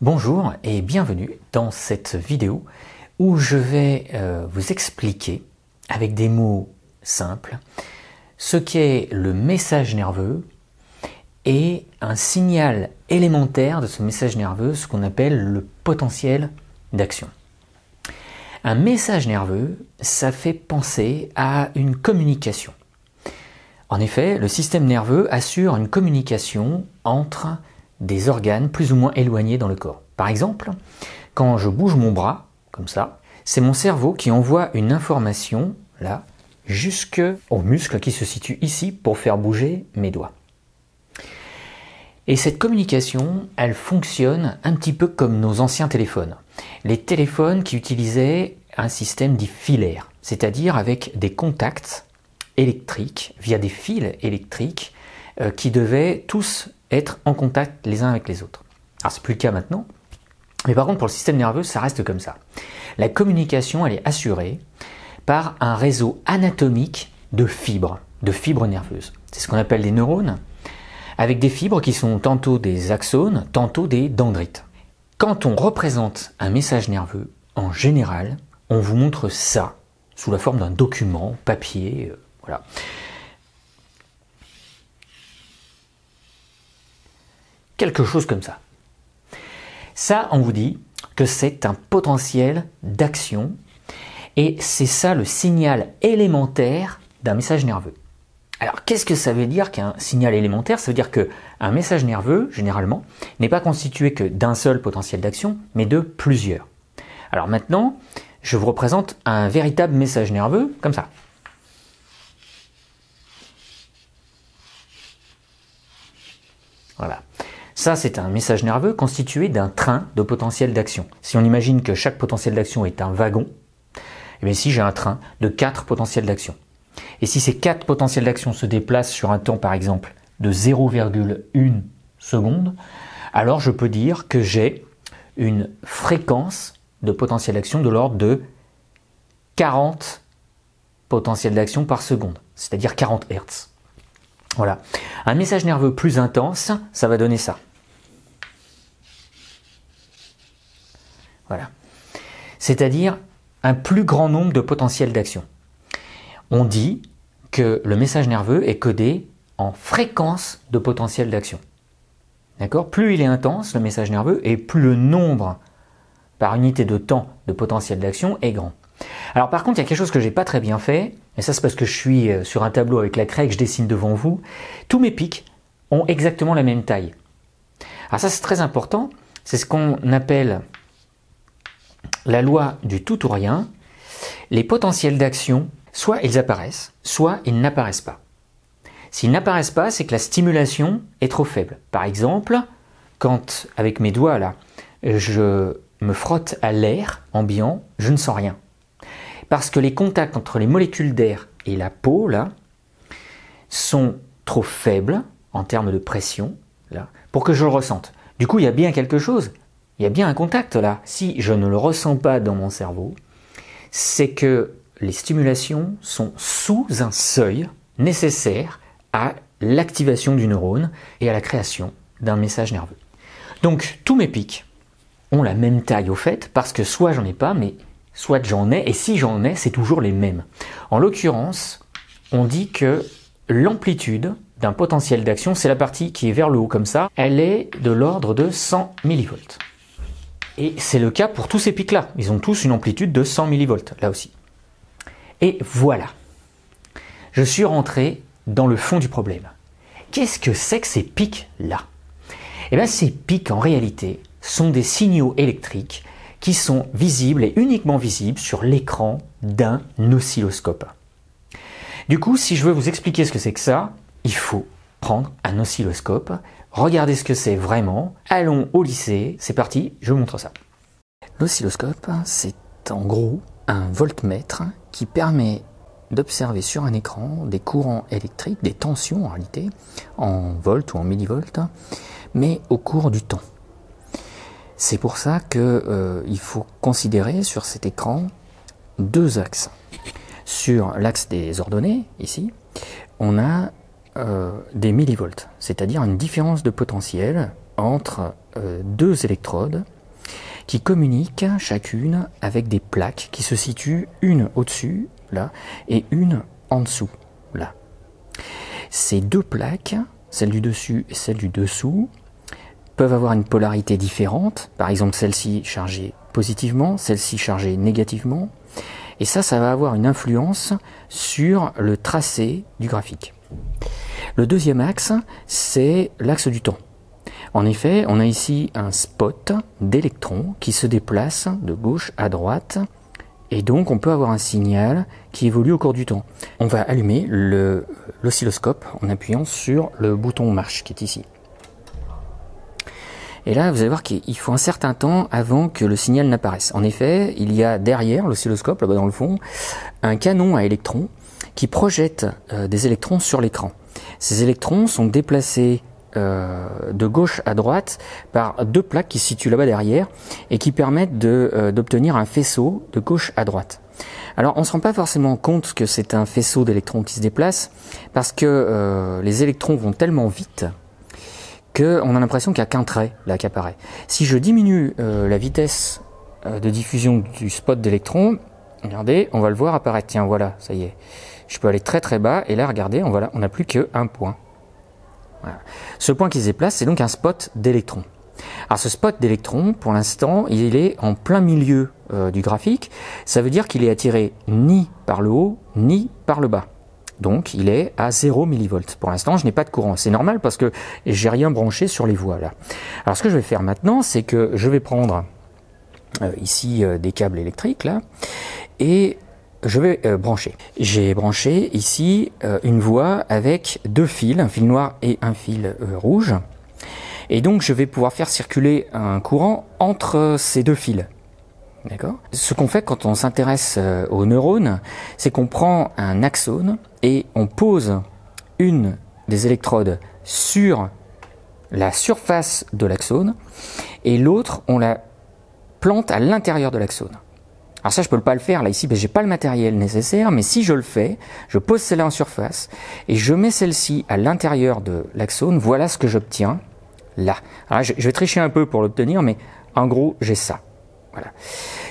Bonjour et bienvenue dans cette vidéo où je vais vous expliquer avec des mots simples ce qu'est le message nerveux et un signal élémentaire de ce message nerveux, ce qu'on appelle le potentiel d'action. Un message nerveux, ça fait penser à une communication. En effet, le système nerveux assure une communication entre des organes plus ou moins éloignés dans le corps. Par exemple, quand je bouge mon bras, comme ça, c'est mon cerveau qui envoie une information, là, jusqu'au muscle qui se situe ici pour faire bouger mes doigts. Et cette communication, elle fonctionne un petit peu comme nos anciens téléphones. Les téléphones qui utilisaient un système dit filaire, c'est-à-dire avec des contacts électriques, via des fils électriques qui devaient tous être en contact les uns avec les autres. Alors c'est plus le cas maintenant, mais par contre pour le système nerveux ça reste comme ça. La communication elle est assurée par un réseau anatomique de fibres nerveuses. C'est ce qu'on appelle des neurones, avec des fibres qui sont tantôt des axones, tantôt des dendrites. Quand on représente un message nerveux, en général, on vous montre ça, sous la forme d'un document, papier, voilà. Quelque chose comme ça. Ça, on vous dit que c'est un potentiel d'action et c'est ça le signal élémentaire d'un message nerveux. Alors, qu'est-ce que ça veut dire qu'un signal élémentaire? Ça veut dire qu'un message nerveux, généralement, n'est pas constitué que d'un seul potentiel d'action, mais de plusieurs. Alors maintenant, je vous représente un véritable message nerveux, comme ça. Voilà. Ça, c'est un message nerveux constitué d'un train de potentiel d'action. Si on imagine que chaque potentiel d'action est un wagon, et bien ici j'ai un train de 4 potentiels d'action. Et si ces 4 potentiels d'action se déplacent sur un temps par exemple de 0,1 seconde, alors je peux dire que j'ai une fréquence de potentiel d'action de l'ordre de 40 potentiels d'action par seconde, c'est-à-dire 40 Hz. Voilà. Un message nerveux plus intense, ça va donner ça. Voilà. C'est-à-dire un plus grand nombre de potentiels d'action. On dit que le message nerveux est codé en fréquence de potentiel d'action. D'accord? Plus il est intense, le message nerveux, et plus le nombre par unité de temps de potentiel d'action est grand. Alors par contre, il y a quelque chose que j'ai pas très bien fait, et ça c'est parce que je suis sur un tableau avec la craie que je dessine devant vous. Tous mes pics ont exactement la même taille. Alors ça c'est très important, c'est ce qu'on appelle la loi du tout ou rien. Les potentiels d'action, soit ils apparaissent, soit ils n'apparaissent pas. S'ils n'apparaissent pas, c'est que la stimulation est trop faible. Par exemple, quand avec mes doigts là, je me frotte à l'air ambiant, je ne sens rien. Parce que les contacts entre les molécules d'air et la peau là, sont trop faibles en termes de pression là, pour que je le ressente. Du coup, il y a bien quelque chose, il y a bien un contact là. Si je ne le ressens pas dans mon cerveau, c'est que les stimulations sont sous un seuil nécessaire à l'activation du neurone et à la création d'un message nerveux. Donc, tous mes pics ont la même taille au fait, parce que soit j'en ai pas, mais soit j'en ai, et si j'en ai, c'est toujours les mêmes. En l'occurrence, on dit que l'amplitude d'un potentiel d'action, c'est la partie qui est vers le haut comme ça, elle est de l'ordre de 100 mV. Et c'est le cas pour tous ces pics-là. Ils ont tous une amplitude de 100 mV, là aussi. Et voilà. Je suis rentré dans le fond du problème. Qu'est-ce que c'est que ces pics-là? Eh bien, ces pics, en réalité, sont des signaux électriques qui sont visibles et uniquement visibles sur l'écran d'un oscilloscope. Du coup, si je veux vous expliquer ce que c'est que ça, il faut prendre un oscilloscope, regarder ce que c'est vraiment, allons au lycée, c'est parti, je vous montre ça. L'oscilloscope, c'est en gros un voltmètre qui permet d'observer sur un écran des courants électriques, des tensions en réalité, en volts ou en millivolts, mais au cours du temps. C'est pour ça qu'il faut considérer sur cet écran deux axes. Sur l'axe des ordonnées, ici, on a des millivolts, c'est-à-dire une différence de potentiel entre deux électrodes qui communiquent chacune avec des plaques qui se situent une au-dessus, là, et une en dessous, là. Ces deux plaques, celle du dessus et celle du dessous, peuvent avoir une polarité différente, par exemple celle-ci chargée positivement, celle-ci chargée négativement, et ça va avoir une influence sur le tracé du graphique. Le deuxième axe, c'est l'axe du temps. En effet, on a ici un spot d'électrons qui se déplace de gauche à droite, et donc on peut avoir un signal qui évolue au cours du temps. On va allumer l'oscilloscope en appuyant sur le bouton marche qui est ici. Et là, vous allez voir qu'il faut un certain temps avant que le signal n'apparaisse. En effet, il y a derrière l'oscilloscope, là-bas dans le fond, un canon à électrons qui projette des électrons sur l'écran. Ces électrons sont déplacés de gauche à droite par deux plaques qui se situent là-bas derrière et qui permettent d'obtenir un faisceau de gauche à droite. Alors on ne se rend pas forcément compte que c'est un faisceau d'électrons qui se déplace parce que les électrons vont tellement vite qu'on a l'impression qu'il n'y a qu'un trait là qui apparaît. Si je diminue la vitesse de diffusion du spot d'électrons, regardez, on va le voir apparaître. Tiens, voilà, ça y est. Je peux aller très très bas et là, regardez, on n'a plus qu'un point. Voilà. Ce point qui se déplace, c'est donc un spot d'électrons. Alors ce spot d'électrons, pour l'instant, il est en plein milieu du graphique. Ça veut dire qu'il est attiré ni par le haut, ni par le bas. Donc il est à 0 millivolts. Pour l'instant, je n'ai pas de courant. C'est normal parce que j'ai rien branché sur les voies là. Alors ce que je vais faire maintenant, c'est que je vais prendre ici des câbles électriques là et je vais brancher. J'ai branché ici une voie avec deux fils, un fil noir et un fil rouge. Et donc je vais pouvoir faire circuler un courant entre ces deux fils. D'accord ? Ce qu'on fait quand on s'intéresse aux neurones, c'est qu'on prend un axone et on pose une des électrodes sur la surface de l'axone et l'autre, on la plante à l'intérieur de l'axone. Alors ça, je ne peux pas le faire là ici parce que j'ai pas le matériel nécessaire, mais si je le fais, je pose celle-là en surface et je mets celle-ci à l'intérieur de l'axone, voilà ce que j'obtiens là. Alors je vais tricher un peu pour l'obtenir, mais en gros, j'ai ça. Voilà.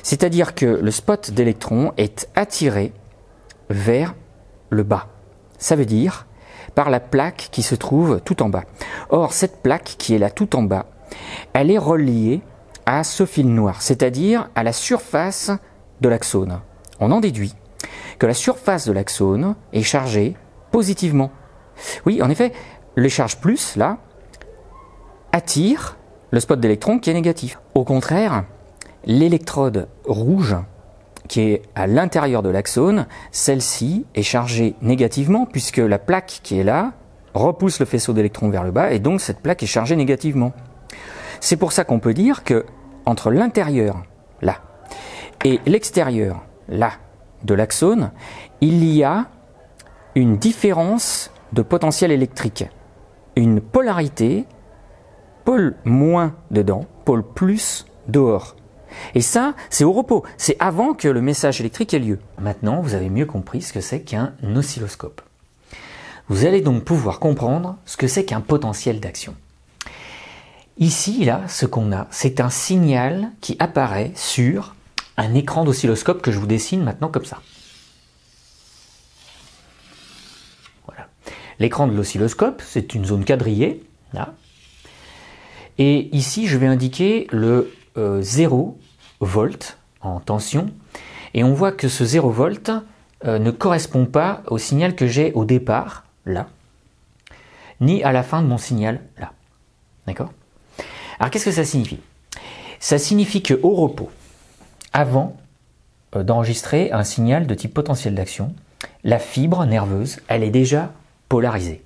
C'est-à-dire que le spot d'électrons est attiré vers le bas. Ça veut dire par la plaque qui se trouve tout en bas. Or, cette plaque qui est là tout en bas, elle est reliée à ce fil noir, c'est-à-dire à la surface de l'axone. On en déduit que la surface de l'axone est chargée positivement. Oui, en effet, les charges plus, là, attirent le spot d'électrons qui est négatif. Au contraire, l'électrode rouge qui est à l'intérieur de l'axone, celle-ci est chargée négativement puisque la plaque qui est là repousse le faisceau d'électrons vers le bas et donc cette plaque est chargée négativement. C'est pour ça qu'on peut dire que entre l'intérieur, là, et l'extérieur, là, de l'axone, il y a une différence de potentiel électrique. Une polarité, pôle moins dedans, pôle plus dehors. Et ça, c'est au repos, c'est avant que le message électrique ait lieu. Maintenant, vous avez mieux compris ce que c'est qu'un oscilloscope. Vous allez donc pouvoir comprendre ce que c'est qu'un potentiel d'action. Ici, là, ce qu'on a, c'est un signal qui apparaît sur un écran d'oscilloscope que je vous dessine maintenant comme ça. Voilà. L'écran de l'oscilloscope, c'est une zone quadrillée, là. Et ici, je vais indiquer le 0 volt en tension. Et on voit que ce 0 volt ne correspond pas au signal que j'ai au départ, là, ni à la fin de mon signal, là. D'accord ? Alors, qu'est-ce que ça signifie ? Ça signifie qu'au repos, avant d'enregistrer un signal de type potentiel d'action, la fibre nerveuse, elle est déjà polarisée.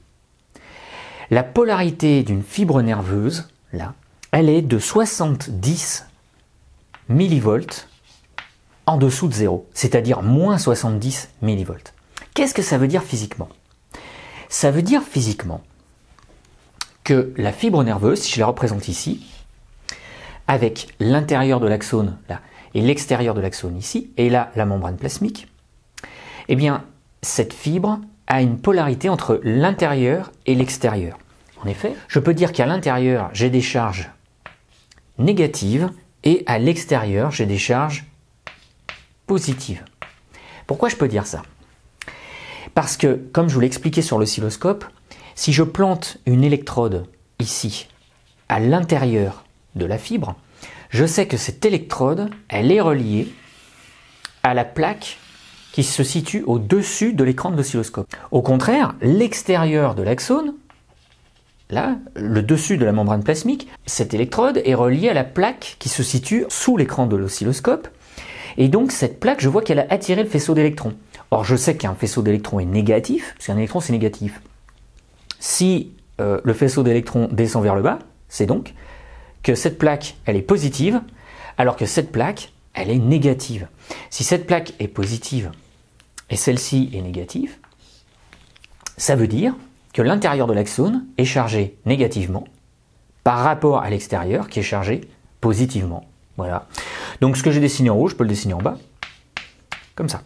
La polarité d'une fibre nerveuse, là, elle est de 70 millivolts en dessous de 0, c'est-à-dire moins 70 millivolts. Qu'est-ce que ça veut dire physiquement ? Ça veut dire physiquement que la fibre nerveuse, si je la représente ici, avec l'intérieur de l'axone là et l'extérieur de l'axone ici, et là la membrane plasmique, eh bien cette fibre a une polarité entre l'intérieur et l'extérieur. En effet, je peux dire qu'à l'intérieur, j'ai des charges négatives et à l'extérieur, j'ai des charges positives. Pourquoi je peux dire ça? Parce que, comme je vous l'ai expliqué sur l'oscilloscope, si je plante une électrode ici, à l'intérieur de la fibre, je sais que cette électrode, elle est reliée à la plaque qui se situe au-dessus de l'écran de l'oscilloscope. Au contraire, l'extérieur de l'axone, là, le dessus de la membrane plasmique, cette électrode est reliée à la plaque qui se situe sous l'écran de l'oscilloscope. Et donc cette plaque, je vois qu'elle a attiré le faisceau d'électrons. Or, je sais qu'un faisceau d'électrons est négatif, parce qu'un électron c'est négatif. Si le faisceau d'électrons descend vers le bas, c'est donc que cette plaque, elle est positive, alors que cette plaque, elle est négative. Si cette plaque est positive et celle-ci est négative, ça veut dire que l'intérieur de l'axone est chargé négativement par rapport à l'extérieur qui est chargé positivement. Voilà. Donc ce que j'ai dessiné en haut, je peux le dessiner en bas, comme ça.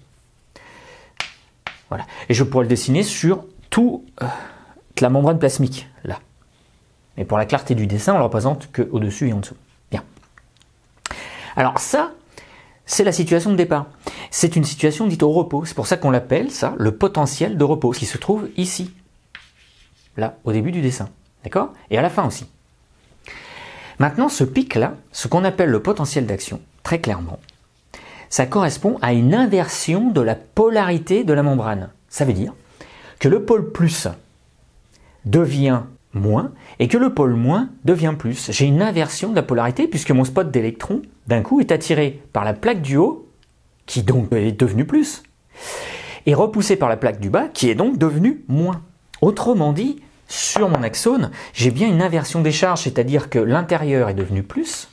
Voilà. Et je pourrais le dessiner sur toute la membrane plasmique, là. Mais pour la clarté du dessin, on ne le représente qu'au-dessus et en dessous. Bien. Alors ça, c'est la situation de départ. C'est une situation dite au repos. C'est pour ça qu'on l'appelle, ça, le potentiel de repos, qui se trouve ici. Là, au début du dessin. D'accord? Et à la fin aussi. Maintenant, ce pic-là, ce qu'on appelle le potentiel d'action, très clairement, ça correspond à une inversion de la polarité de la membrane. Ça veut dire que le pôle plus devient moins et que le pôle moins devient plus. J'ai une inversion de la polarité puisque mon spot d'électrons, d'un coup, est attiré par la plaque du haut, qui donc est devenue plus, et repoussé par la plaque du bas, qui est donc devenue moins. Autrement dit, sur mon axone, j'ai bien une inversion des charges, c'est-à-dire que l'intérieur est devenu plus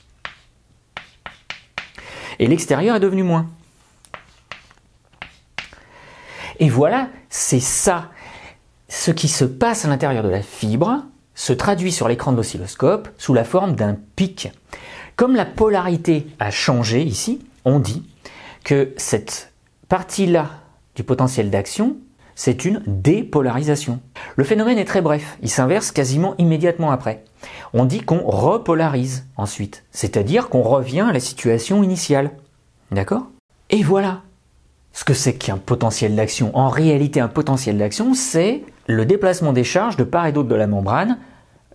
et l'extérieur est devenu moins. Et voilà, c'est ça. Ce qui se passe à l'intérieur de la fibre se traduit sur l'écran de l'oscilloscope sous la forme d'un pic. Comme la polarité a changé ici, on dit que cette partie-là du potentiel d'action, c'est une dépolarisation. Le phénomène est très bref, il s'inverse quasiment immédiatement après. On dit qu'on repolarise ensuite, c'est-à-dire qu'on revient à la situation initiale. D'accord? Et voilà ce que c'est qu'un potentiel d'action. En réalité, un potentiel d'action, c'est le déplacement des charges de part et d'autre de la membrane.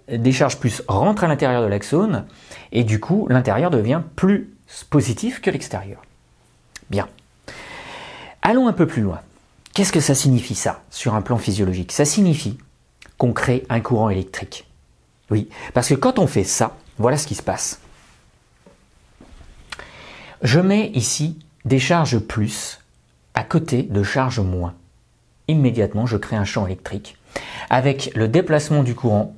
Des charges plus rentrent à l'intérieur de l'axone, et du coup, l'intérieur devient plus positif que l'extérieur. Bien. Allons un peu plus loin. Qu'est-ce que ça signifie ça, sur un plan physiologique? Ça signifie qu'on crée un courant électrique. Oui, parce que quand on fait ça, voilà ce qui se passe. Je mets ici des charges plus à côté de charges moins. Immédiatement, je crée un champ électrique avec le déplacement du courant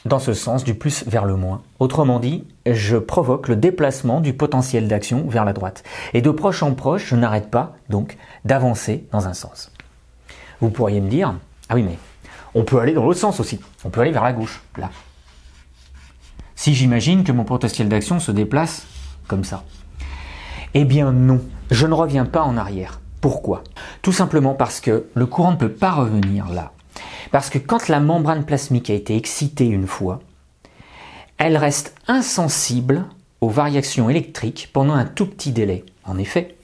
dans ce sens, du plus vers le moins. Autrement dit, je provoque le déplacement du potentiel d'action vers la droite. Et de proche en proche, je n'arrête pas donc d'avancer dans un sens. Vous pourriez me dire, ah oui mais on peut aller dans l'autre sens aussi, on peut aller vers la gauche, là. Si j'imagine que mon potentiel d'action se déplace comme ça. Eh bien non, je ne reviens pas en arrière. Pourquoi? Tout simplement parce que le courant ne peut pas revenir là. Parce que quand la membrane plasmique a été excitée une fois, elle reste insensible aux variations électriques pendant un tout petit délai. En effet,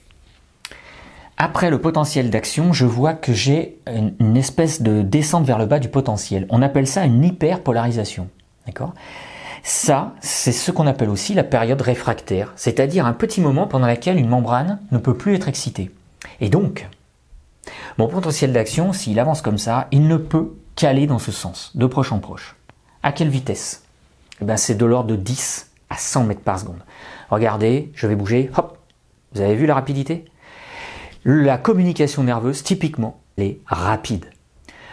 après le potentiel d'action, je vois que j'ai une espèce de descente vers le bas du potentiel. On appelle ça une hyperpolarisation. D'accord ? Ça, c'est ce qu'on appelle aussi la période réfractaire, c'est-à-dire un petit moment pendant lequel une membrane ne peut plus être excitée. Et donc, mon potentiel d'action, s'il avance comme ça, il ne peut qu'aller dans ce sens, de proche en proche. À quelle vitesse? Eh bien, c'est de l'ordre de 10 à 100 mètres par seconde. Regardez, je vais bouger, hop, vous avez vu la rapidité? La communication nerveuse, typiquement, elle est rapide,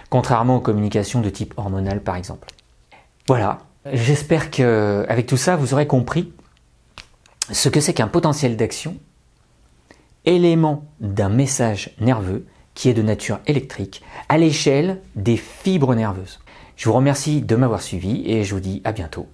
contrairement aux communications de type hormonal, par exemple. Voilà, j'espère qu'avec tout ça, vous aurez compris ce que c'est qu'un potentiel d'action, élément d'un message nerveux qui est de nature électrique à l'échelle des fibres nerveuses. Je vous remercie de m'avoir suivi et je vous dis à bientôt.